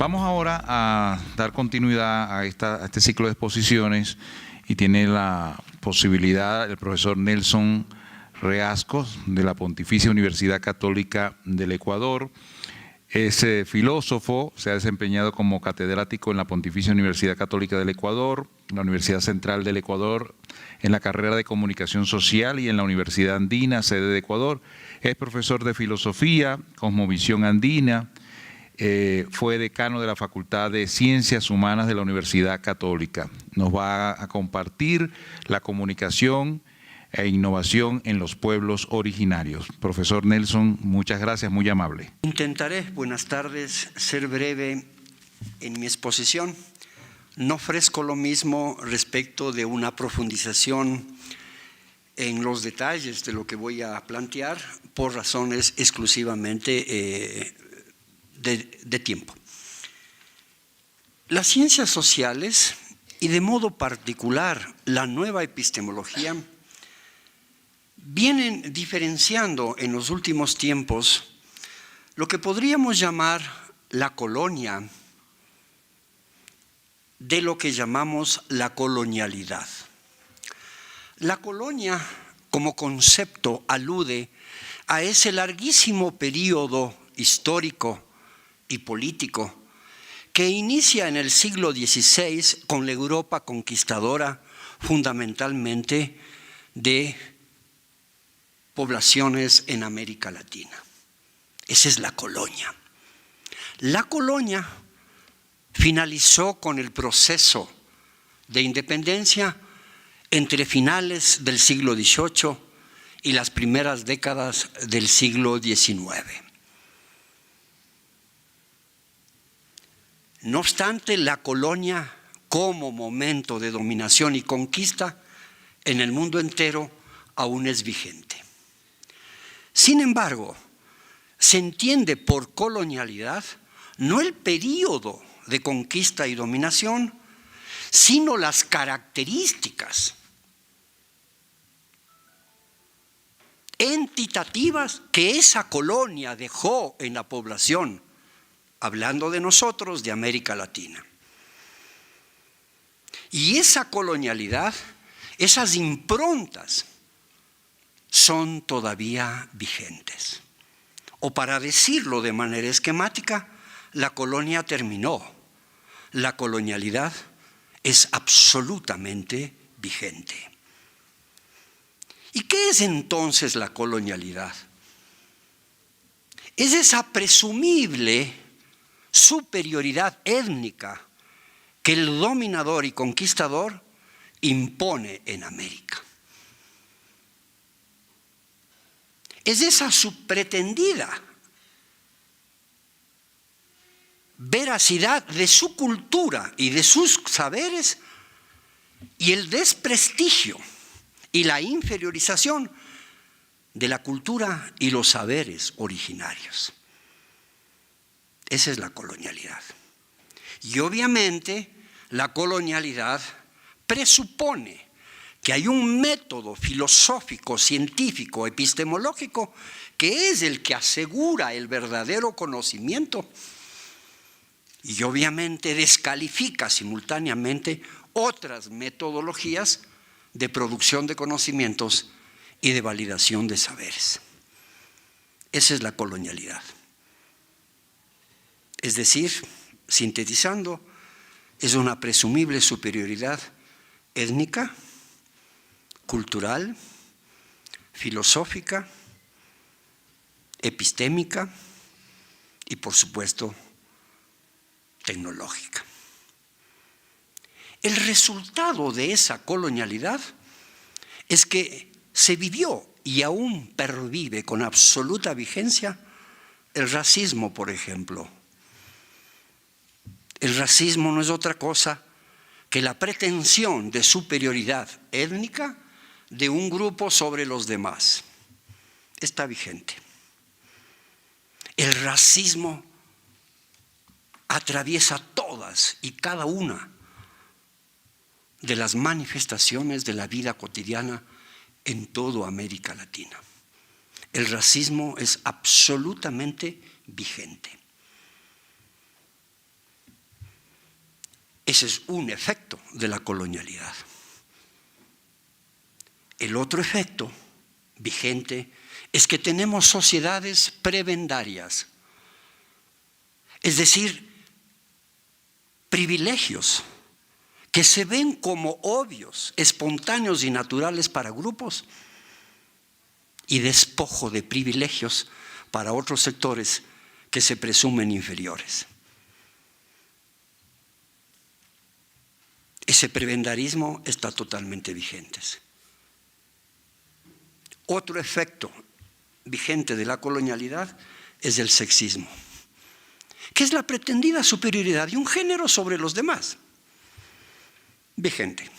Vamos ahora a dar continuidad a este ciclo de exposiciones y tiene la posibilidad el profesor Nelson Reascos de la Pontificia Universidad Católica del Ecuador. Es filósofo, se ha desempeñado como catedrático en la Pontificia Universidad Católica del Ecuador, la Universidad Central del Ecuador, en la carrera de Comunicación Social y en la Universidad Andina, sede de Ecuador. Es profesor de Filosofía, Cosmovisión Andina, fue decano de la Facultad de Ciencias Humanas de la Universidad Católica. Nos va a compartir la comunicación e innovación en los pueblos originarios. Profesor Nelson, muchas gracias, muy amable. Intentaré, buenas tardes, ser breve en mi exposición. No ofrezco lo mismo respecto de una profundización en los detalles de lo que voy a plantear por razones exclusivamente de tiempo. Las ciencias sociales y de modo particular la nueva epistemología vienen diferenciando en los últimos tiempos lo que podríamos llamar la colonia de lo que llamamos la colonialidad. La colonia como concepto alude a ese larguísimo periodo histórico y político que inicia en el siglo XVI con la Europa conquistadora, fundamentalmente de poblaciones en América Latina. Esa es la colonia. La colonia finalizó con el proceso de independencia entre finales del siglo XVIII y las primeras décadas del siglo XIX. No obstante, la colonia como momento de dominación y conquista en el mundo entero aún es vigente. Sin embargo, se entiende por colonialidad no el período de conquista y dominación, sino las características entitativas que esa colonia dejó en la población, hablando de nosotros, de América Latina. Y esa colonialidad, esas improntas, son todavía vigentes. O para decirlo de manera esquemática, la colonia terminó. La colonialidad es absolutamente vigente. ¿Y qué es entonces la colonialidad? Es esa presumible superioridad étnica que el dominador y conquistador impone en América. Es esa su pretendida veracidad de su cultura y de sus saberes y el desprestigio y la inferiorización de la cultura y los saberes originarios. Esa es la colonialidad. Y obviamente la colonialidad presupone que hay un método filosófico, científico, epistemológico que es el que asegura el verdadero conocimiento y obviamente descalifica simultáneamente otras metodologías de producción de conocimientos y de validación de saberes. Esa es la colonialidad. Es decir, sintetizando, es una presumible superioridad étnica, cultural, filosófica, epistémica y, por supuesto, tecnológica. El resultado de esa colonialidad es que se vivió y aún pervive con absoluta vigencia el racismo, por ejemplo. El racismo no es otra cosa que la pretensión de superioridad étnica de un grupo sobre los demás. Está vigente. El racismo atraviesa todas y cada una de las manifestaciones de la vida cotidiana en toda América Latina. El racismo es absolutamente vigente. Ese es un efecto de la colonialidad. El otro efecto vigente es que tenemos sociedades prebendarias, es decir, privilegios que se ven como obvios, espontáneos y naturales para grupos y despojo de privilegios para otros sectores que se presumen inferiores. Ese prebendarismo está totalmente vigente. Otro efecto vigente de la colonialidad es el sexismo, que es la pretendida superioridad de un género sobre los demás. Vigente.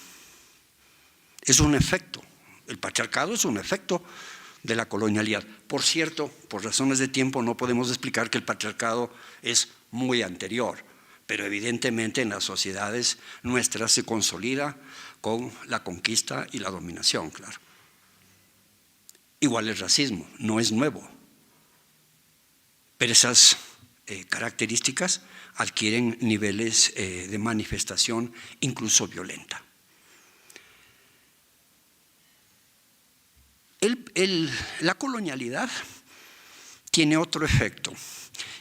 Es un efecto. El patriarcado es un efecto de la colonialidad. Por cierto, por razones de tiempo no podemos explicar que el patriarcado es muy anterior, pero evidentemente en las sociedades nuestras se consolida con la conquista y la dominación, claro. Igual el racismo, no es nuevo, pero esas características adquieren niveles de manifestación incluso violenta. La colonialidad tiene otro efecto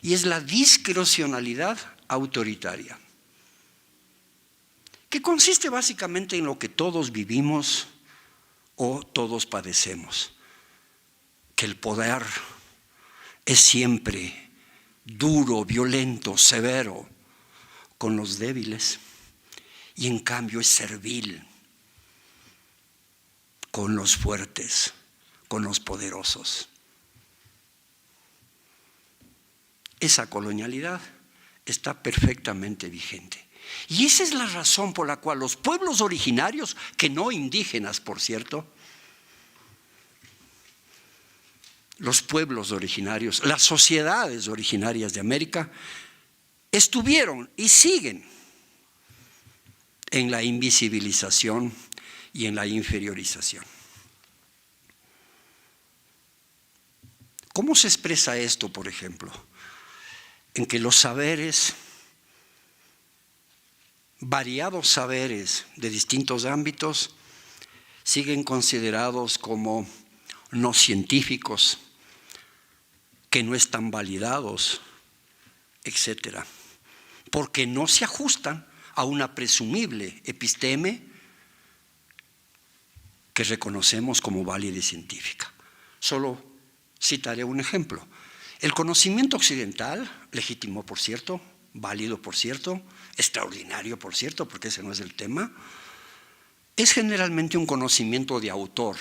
y es la discrecionalidad autoritaria, que consiste básicamente en lo que todos vivimos o todos padecemos, que el poder es siempre duro, violento, severo con los débiles y en cambio es servil con los fuertes, con los poderosos. Esa colonialidad está perfectamente vigente. Y esa es la razón por la cual los pueblos originarios, que no indígenas, por cierto, los pueblos originarios, las sociedades originarias de América, estuvieron y siguen en la invisibilización y en la inferiorización. ¿Cómo se expresa esto, por ejemplo? En que los saberes, variados saberes de distintos ámbitos, siguen considerados como no científicos, que no están validados, etcétera, porque no se ajustan a una presumible episteme que reconocemos como válida y científica. Solo citaré un ejemplo. El conocimiento occidental, legítimo por cierto, válido por cierto, extraordinario por cierto, porque ese no es el tema, es generalmente un conocimiento de autor.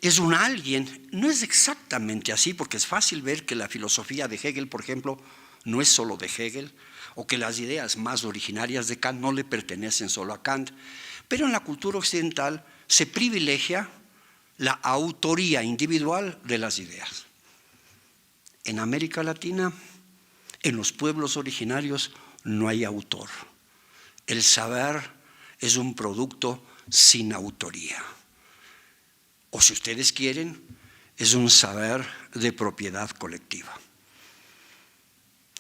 Es un alguien, no es exactamente así, porque es fácil ver que la filosofía de Hegel, por ejemplo, no es solo de Hegel, o que las ideas más originarias de Kant no le pertenecen solo a Kant, pero en la cultura occidental se privilegia la autoría individual de las ideas. En América Latina, en los pueblos originarios, no hay autor. El saber es un producto sin autoría. O si ustedes quieren, es un saber de propiedad colectiva.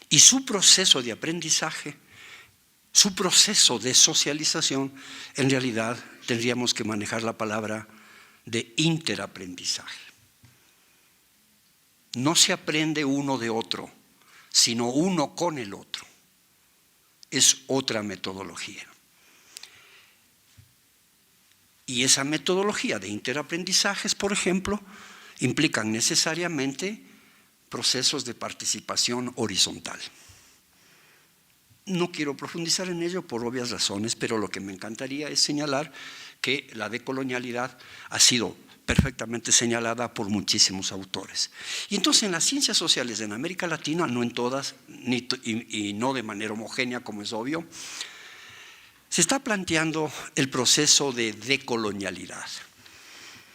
Y su proceso de aprendizaje, su proceso de socialización, en realidad tendríamos que manejar la palabra de interaprendizaje. No se aprende uno de otro, sino uno con el otro. Es otra metodología. Y esa metodología de interaprendizajes, por ejemplo, implican necesariamente procesos de participación horizontal. No quiero profundizar en ello por obvias razones, pero lo que me encantaría es señalar que la decolonialidad ha sido perfectamente señalada por muchísimos autores. Y entonces en las ciencias sociales en América Latina, no en todas y no de manera homogénea como es obvio, se está planteando el proceso de decolonialidad.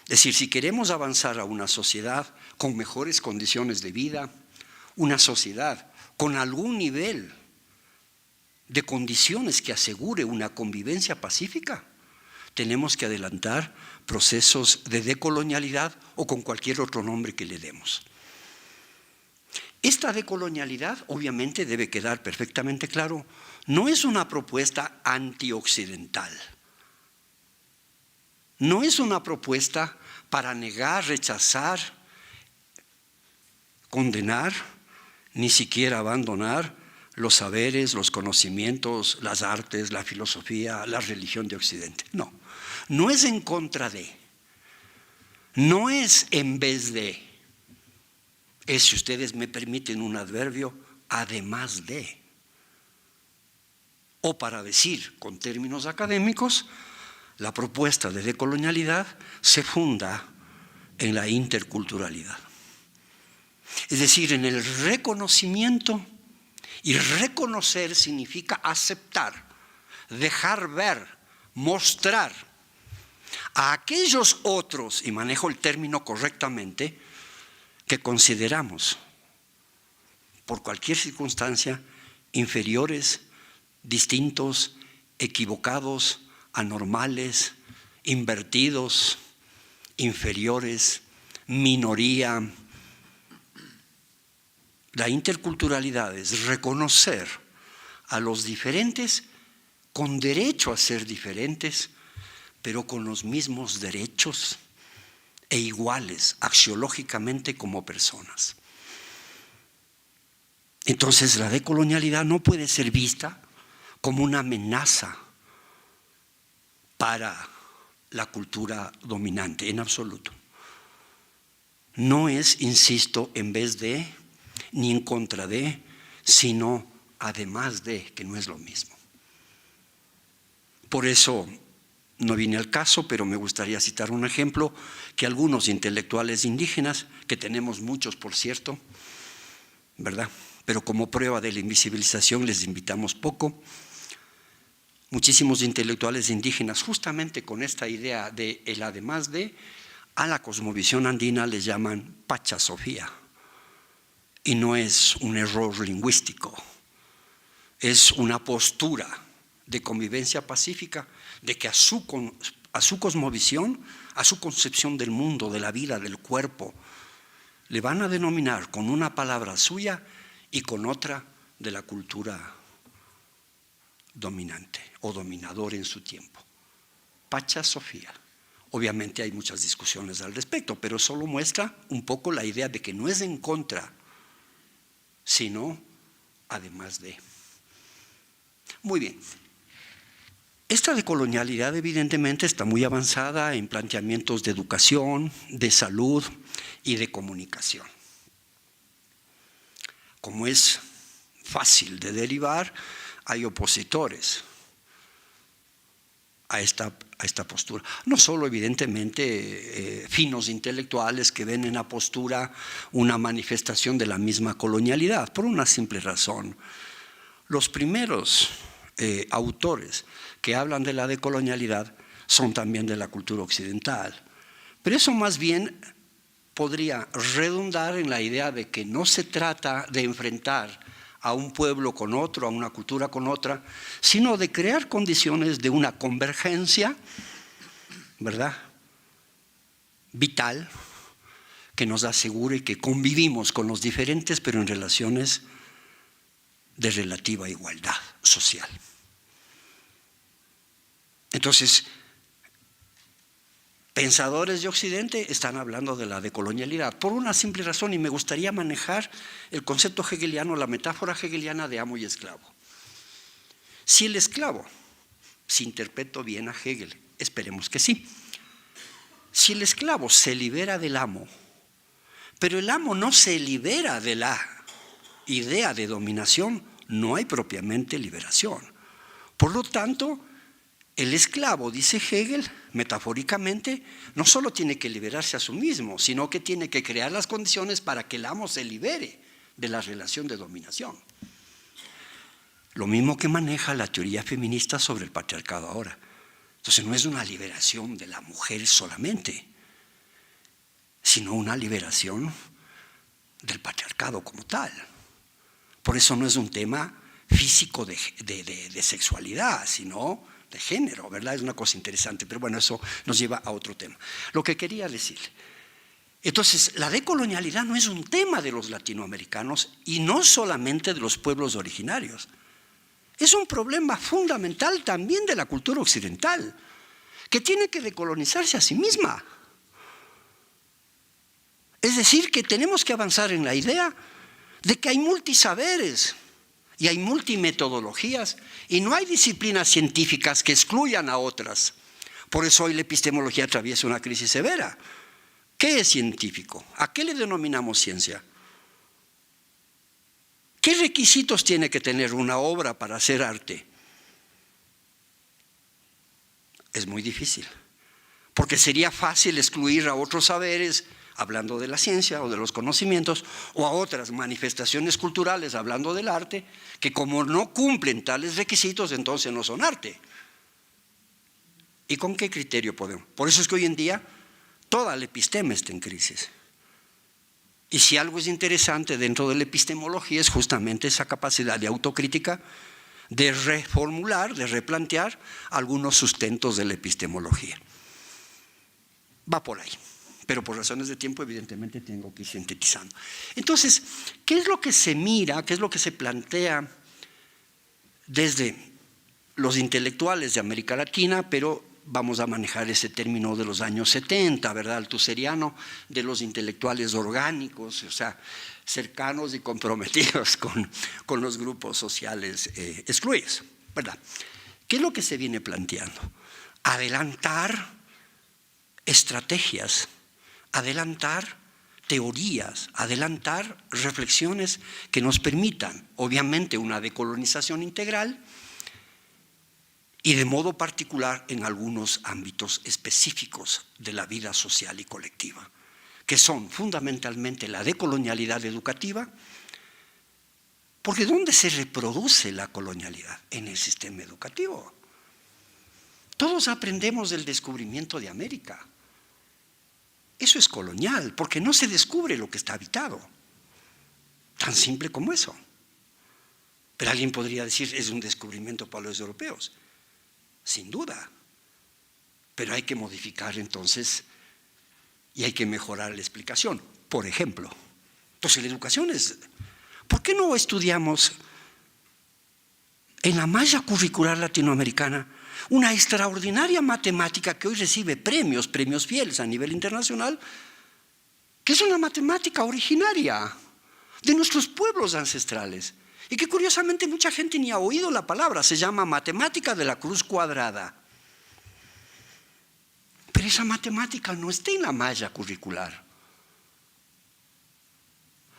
Es decir, si queremos avanzar a una sociedad con mejores condiciones de vida, una sociedad con algún nivel de condiciones que asegure una convivencia pacífica, tenemos que adelantar procesos de decolonialidad o con cualquier otro nombre que le demos. Esta decolonialidad obviamente debe quedar perfectamente claro, no es una propuesta antioccidental. No es una propuesta para negar, rechazar, condenar, ni siquiera abandonar los saberes, los conocimientos, las artes, la filosofía, la religión de Occidente. No, no es en contra de, no es en vez de, es, si ustedes me permiten un adverbio, además de. O para decir con términos académicos, la propuesta de decolonialidad se funda en la interculturalidad. Es decir, en el reconocimiento, y reconocer significa aceptar, dejar ver, mostrar a aquellos otros, y manejo el término correctamente, que consideramos por cualquier circunstancia inferiores, distintos, equivocados, anormales, invertidos, inferiores, minoría. La interculturalidad es reconocer a los diferentes con derecho a ser diferentes, pero con los mismos derechos e iguales axiológicamente como personas. Entonces la decolonialidad no puede ser vista como una amenaza para la cultura dominante, en absoluto. No es, insisto, en vez de, ni en contra de, sino además de, que no es lo mismo. Por eso no viene al caso, pero me gustaría citar un ejemplo que algunos intelectuales indígenas, que tenemos muchos por cierto, ¿verdad? Pero como prueba de la invisibilización les invitamos poco. Muchísimos intelectuales indígenas, justamente con esta idea de el además de, a la cosmovisión andina les llaman pachasofía. Y no es un error lingüístico, es una postura de convivencia pacífica, de que a su cosmovisión, a su concepción del mundo, de la vida, del cuerpo, le van a denominar con una palabra suya y con otra de la cultura dominante o dominador en su tiempo. Pachasofía. Obviamente hay muchas discusiones al respecto, pero solo muestra un poco la idea de que no es en contra, sino además de. Muy bien. Esta decolonialidad evidentemente está muy avanzada en planteamientos de educación, de salud y de comunicación. Como es fácil de derivar, hay opositores a esta postura. No solo evidentemente finos intelectuales que ven en la postura una manifestación de la misma colonialidad, por una simple razón. Los primeros autores que hablan de la decolonialidad son también de la cultura occidental. Pero eso más bien podría redundar en la idea de que no se trata de enfrentar a un pueblo con otro, a una cultura con otra, sino de crear condiciones de una convergencia, ¿verdad?, vital, que nos asegure que convivimos con los diferentes, pero en relaciones de relativa igualdad social. Entonces, pensadores de Occidente están hablando de la decolonialidad por una simple razón, y me gustaría manejar el concepto hegeliano, la metáfora hegeliana de amo y esclavo. Si el esclavo, si interpreto bien a Hegel, esperemos que sí, si el esclavo se libera del amo, pero el amo no se libera de la idea de dominación, no hay propiamente liberación. Por lo tanto, el esclavo, dice Hegel, metafóricamente, no solo tiene que liberarse a sí mismo, sino que tiene que crear las condiciones para que el amo se libere de la relación de dominación. Lo mismo que maneja la teoría feminista sobre el patriarcado ahora. Entonces no es una liberación de la mujer solamente, sino una liberación del patriarcado como tal. Por eso no es un tema físico de sexualidad, sino de género, ¿verdad? Es una cosa interesante, pero bueno, eso nos lleva a otro tema. Lo que quería decir, entonces, la decolonialidad no es un tema de los latinoamericanos y no solamente de los pueblos originarios. es un problema fundamental también de la cultura occidental, que tiene que decolonizarse a sí misma. Es decir, que tenemos que avanzar en la idea de que hay multisaberes y hay multimetodologías y no hay disciplinas científicas que excluyan a otras. Por eso hoy la epistemología atraviesa una crisis severa. ¿Qué es científico? ¿A qué le denominamos ciencia? ¿Qué requisitos tiene que tener una obra para hacer arte? Es muy difícil, porque sería fácil excluir a otros saberes, hablando de la ciencia o de los conocimientos, o a otras manifestaciones culturales, hablando del arte, que como no cumplen tales requisitos, entonces no son arte. ¿Y con qué criterio podemos? Por eso es que hoy en día toda la episteme está en crisis. Y si algo es interesante dentro de la epistemología es justamente esa capacidad de autocrítica, de reformular, de replantear algunos sustentos de la epistemología. Va por ahí, pero por razones de tiempo evidentemente tengo que ir sintetizando. Entonces, ¿qué es lo que se mira, qué es lo que se plantea desde los intelectuales de América Latina, pero vamos a manejar ese término de los años 70, ¿verdad? Althuseriano, de los intelectuales orgánicos, o sea, cercanos y comprometidos con los grupos sociales excluidos, ¿verdad? ¿Qué es lo que se viene planteando? Adelantar estrategias, adelantar teorías, adelantar reflexiones que nos permitan, obviamente, una decolonización integral, y de modo particular en algunos ámbitos específicos de la vida social y colectiva, que son fundamentalmente la decolonialidad educativa, porque ¿dónde se reproduce la colonialidad? En el sistema educativo. Todos aprendemos del descubrimiento de América. Eso es colonial, porque no se descubre lo que está habitado. Tan simple como eso. Pero alguien podría decir, es un descubrimiento para los europeos. Sin duda, pero hay que modificar entonces y hay que mejorar la explicación. Por ejemplo, entonces la educación es, ¿por qué no estudiamos en la malla curricular latinoamericana una extraordinaria matemática que hoy recibe premios Fieles a nivel internacional, que es una matemática originaria de nuestros pueblos ancestrales? Y que curiosamente mucha gente ni ha oído la palabra, se llama matemática de la cruz cuadrada. Pero esa matemática no está en la malla curricular.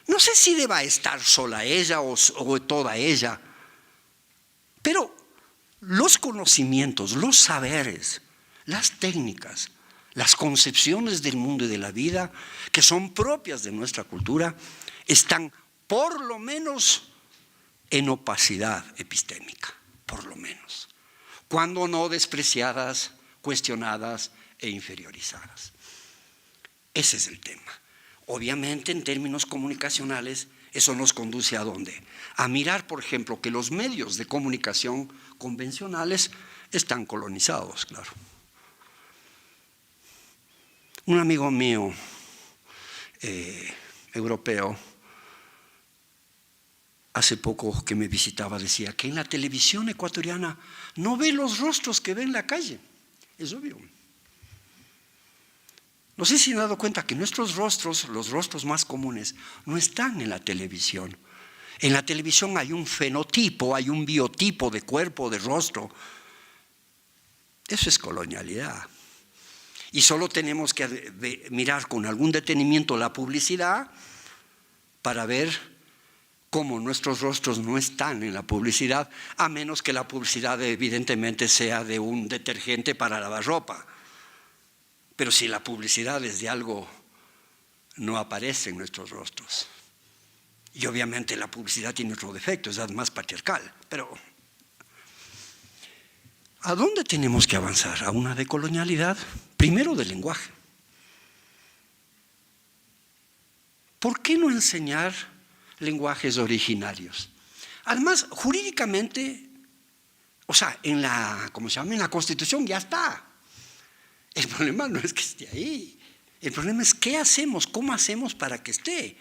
No sé si deba estar sola ella o toda ella, pero los conocimientos, los saberes, las técnicas, las concepciones del mundo y de la vida que son propias de nuestra cultura están por lo menos en opacidad epistémica, por lo menos, cuando no despreciadas, cuestionadas e inferiorizadas. Ese es el tema. Obviamente, en términos comunicacionales, eso nos conduce ¿a dónde? A mirar, por ejemplo, que los medios de comunicación convencionales están colonizados, claro. Un amigo mío, europeo, hace poco que me visitaba decía que en la televisión ecuatoriana no ve los rostros que ve en la calle. Es obvio. No sé si han dado cuenta que nuestros rostros, los rostros más comunes, no están en la televisión. En la televisión hay un fenotipo, hay un biotipo de cuerpo, de rostro. Eso es colonialidad. Y solo tenemos que mirar con algún detenimiento la publicidad para ver cómo nuestros rostros no están en la publicidad, a menos que la publicidad evidentemente sea de un detergente para lavar ropa. Pero si la publicidad es de algo, no aparece en nuestros rostros. Y obviamente la publicidad tiene otro defecto, es además patriarcal. Pero ¿a dónde tenemos que avanzar? ¿A una decolonialidad? Primero del lenguaje. ¿Por qué no enseñar lenguajes originarios? Además, jurídicamente, o sea, en la Constitución ya está. El problema no es que esté ahí. El problema es qué hacemos, cómo hacemos para que esté.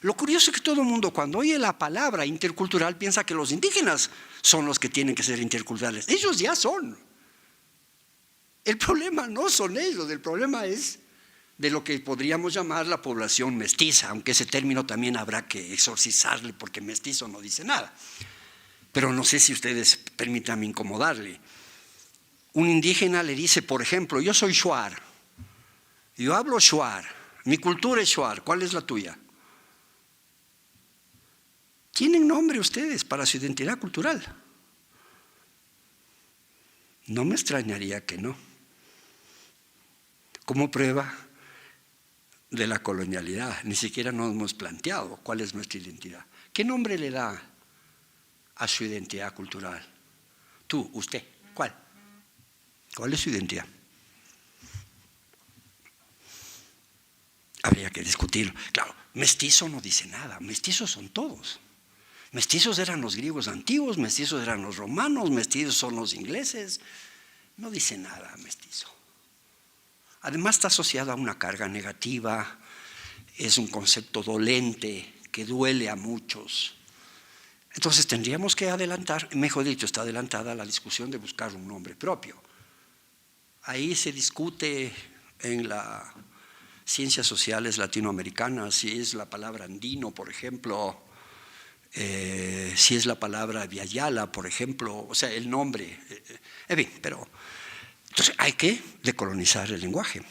Lo curioso es que todo el mundo cuando oye la palabra intercultural piensa que los indígenas son los que tienen que ser interculturales. Ellos ya son. El problema no son ellos, el problema es de lo que podríamos llamar la población mestiza, aunque ese término también habrá que exorcizarle porque mestizo no dice nada. Pero no sé si ustedes permítanme incomodarle. Un indígena le dice, por ejemplo, yo soy Shuar, yo hablo Shuar, mi cultura es Shuar, ¿cuál es la tuya? ¿Tienen nombre ustedes para su identidad cultural? No me extrañaría que no. Como prueba de la colonialidad, ni siquiera nos hemos planteado cuál es nuestra identidad. ¿Qué nombre le da a su identidad cultural? Tú, usted, ¿cuál? ¿Cuál es su identidad? Habría que discutirlo. Claro, mestizo no dice nada, mestizos son todos. Mestizos eran los griegos antiguos, mestizos eran los romanos, mestizos son los ingleses. No dice nada mestizo. Además está asociado a una carga negativa, es un concepto dolente que duele a muchos. Entonces tendríamos que adelantar, mejor dicho, está adelantada la discusión de buscar un nombre propio. Ahí se discute en las ciencias sociales latinoamericanas si es la palabra andino, por ejemplo, si es la palabra viayala, por ejemplo, o sea, el nombre, en fin, pero entonces hay que decolonizar el lenguaje.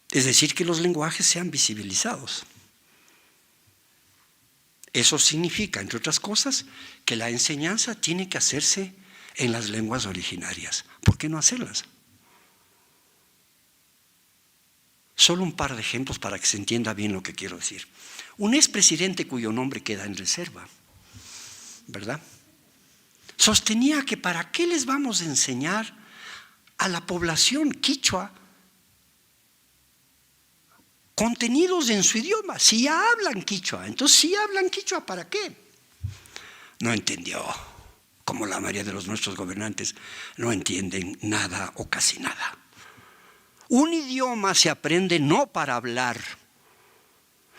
Es decir, que los lenguajes sean visibilizados. Eso significa, entre otras cosas, que la enseñanza tiene que hacerse en las lenguas originarias. ¿Por qué no hacerlas? Solo un par de ejemplos para que se entienda bien lo que quiero decir. Un expresidente cuyo nombre queda en reserva, ¿verdad?, sostenía que para qué les vamos a enseñar a la población quichua contenidos en su idioma, si ya hablan quichua. Entonces, si hablan quichua, ¿para qué? No entendió, como la mayoría de los nuestros gobernantes no entienden nada o casi nada. Un idioma se aprende no para hablar,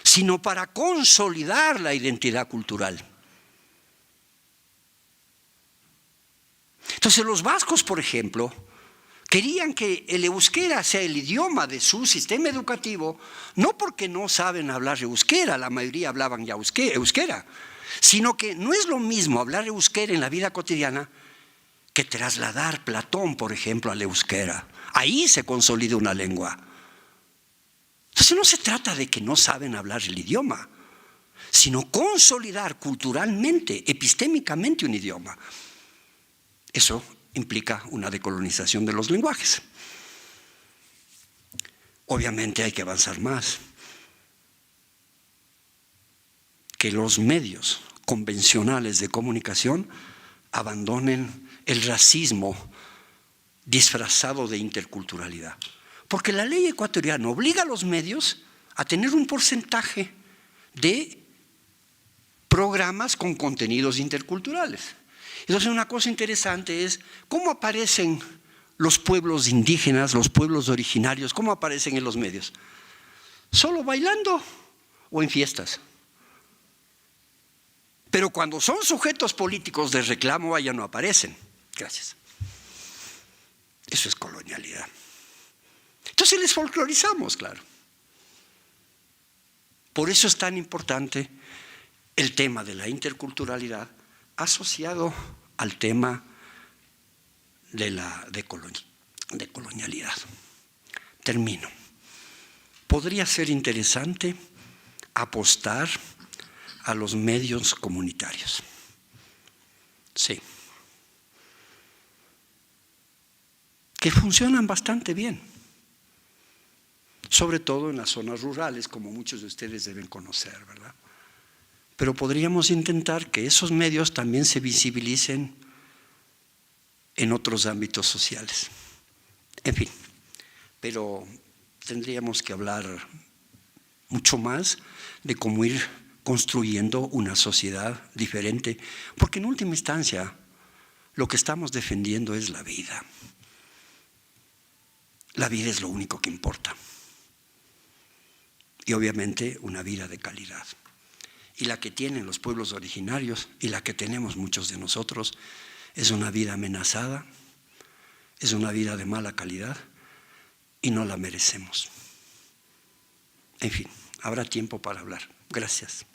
sino para consolidar la identidad cultural. Entonces los vascos, por ejemplo, querían que el euskera sea el idioma de su sistema educativo, no porque no saben hablar euskera, la mayoría hablaban ya euskera, sino que no es lo mismo hablar euskera en la vida cotidiana que trasladar Platón, por ejemplo, al euskera. Ahí se consolida una lengua. Entonces no se trata de que no saben hablar el idioma, sino consolidar culturalmente, epistémicamente un idioma. Eso implica una decolonización de los lenguajes. Obviamente hay que avanzar más. Que los medios convencionales de comunicación abandonen el racismo disfrazado de interculturalidad. Porque la ley ecuatoriana obliga a los medios a tener un porcentaje de programas con contenidos interculturales. Entonces una cosa interesante es cómo aparecen los pueblos indígenas, los pueblos originarios, cómo aparecen en los medios. ¿Solo bailando o en fiestas? Pero cuando son sujetos políticos de reclamo, allá no aparecen. Gracias. Eso es colonialidad. Entonces les folclorizamos, claro. Por eso es tan importante el tema de la interculturalidad asociado al tema de la decolonialidad. Termino. Podría ser interesante apostar a los medios comunitarios. Sí. Que funcionan bastante bien. Sobre todo en las zonas rurales, como muchos de ustedes deben conocer, ¿verdad? Pero podríamos intentar que esos medios también se visibilicen en otros ámbitos sociales. En fin, pero tendríamos que hablar mucho más de cómo ir construyendo una sociedad diferente, porque en última instancia lo que estamos defendiendo es la vida. La vida es lo único que importa. y obviamente una vida de calidad. Y la que tienen los pueblos originarios y la que tenemos muchos de nosotros es una vida amenazada, es una vida de mala calidad y no la merecemos. En fin, habrá tiempo para hablar. Gracias.